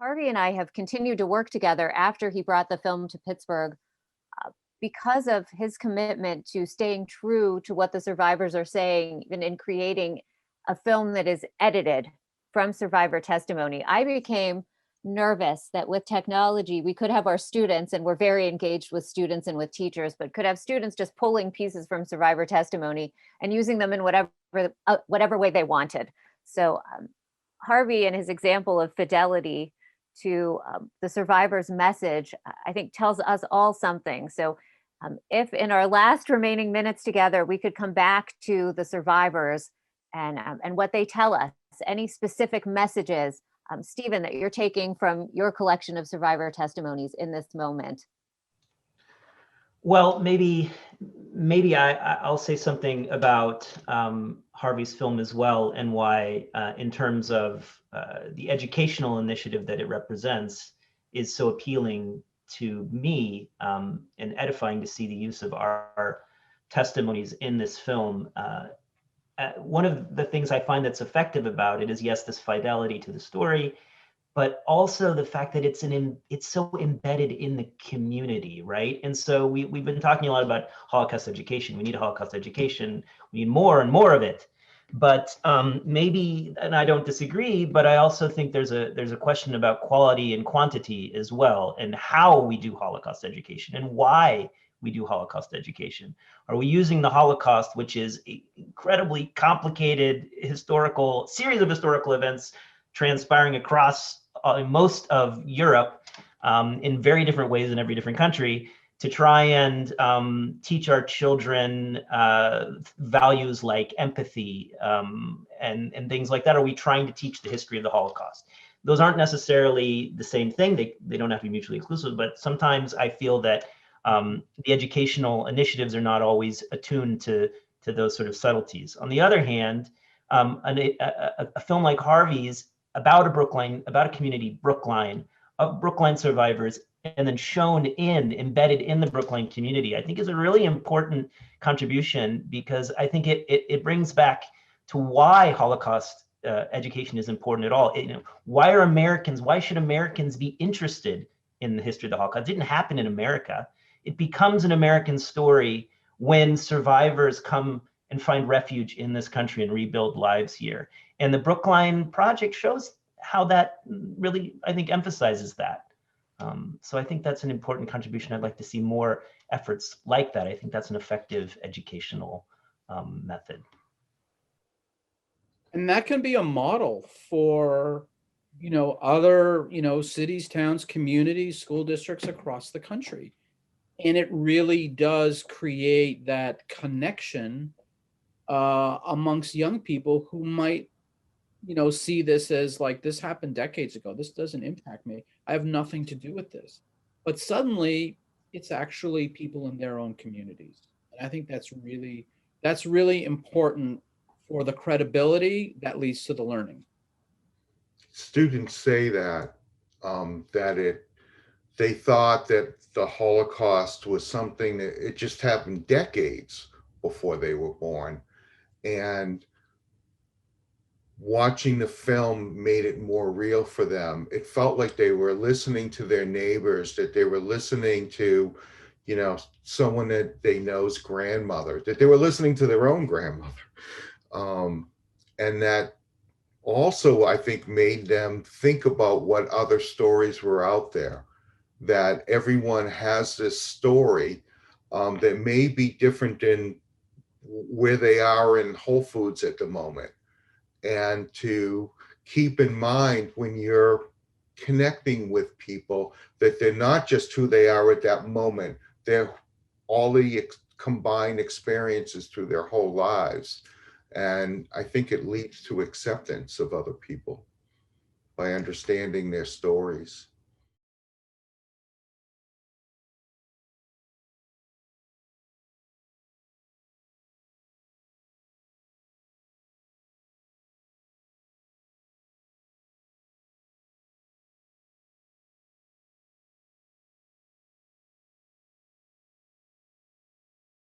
Harvey and I have continued to work together after he brought the film to Pittsburgh because of his commitment to staying true to what the survivors are saying, even in creating a film that is edited from survivor testimony. I became nervous that with technology, we could have our students, and we're very engaged with students and with teachers, but could have students just pulling pieces from survivor testimony and using them in whatever way they wanted. So Harvey and his example of fidelity to the survivor's message, I think tells us all something. So if in our last remaining minutes together, we could come back to the survivors and what they tell us, any specific messages, Stephen, that you're taking from your collection of survivor testimonies in this moment. Well, maybe I'll say something about Harvey's film as well, and why, in terms of the educational initiative that it represents, is so appealing to me, and edifying to see the use of our testimonies in this film. One of the things I find that's effective about it is, yes, this fidelity to the story, but also the fact that it's so embedded in the community, right? And so we've been talking a lot about Holocaust education. We need a Holocaust education. We need more and more of it. But maybe, and I don't disagree, but I also think there's a question about quality and quantity as well, and how we do Holocaust education and why we do Holocaust education. Are we using the Holocaust, which is an incredibly complicated series of historical events transpiring across most of Europe, in very different ways in every different country, to try and teach our children values like empathy, and things like that? Are we trying to teach the history of the Holocaust? Those aren't necessarily the same thing. They don't have to be mutually exclusive, but sometimes I feel that the educational initiatives are not always attuned to those sort of subtleties. On the other hand, a film like Harvey's, about a community, Brookline, of Brookline survivors, and then embedded in the Brookline community, I think is a really important contribution, because I think it brings back to why Holocaust education is important at all. Why should Americans be interested in the history of the Holocaust? It didn't happen in America. It becomes an American story when survivors come and find refuge in this country and rebuild lives here. And the Brookline Project shows how that really, I think, emphasizes that. So I think that's an important contribution. I'd like to see more efforts like that. I think that's an effective educational method. And that can be a model for, other, cities, towns, communities, school districts across the country. And it really does create that connection amongst young people who might, see this as like, this happened decades ago. This doesn't impact me. I have nothing to do with this. But suddenly it's actually people in their own communities. And I think that's really important for the credibility that leads to the learning. Students say that they thought that the Holocaust was something that it just happened decades before they were born, and watching the film made it more real for them. It felt like they were listening to their neighbors, that they were listening to, someone that they know's grandmother, that they were listening to their own grandmother. And that also, I think, made them think about what other stories were out there, that everyone has this story that may be different than where they are in Whole Foods at the moment. And to keep in mind when you're connecting with people, that they're not just who they are at that moment, they're all the combined experiences through their whole lives. And I think it leads to acceptance of other people by understanding their stories.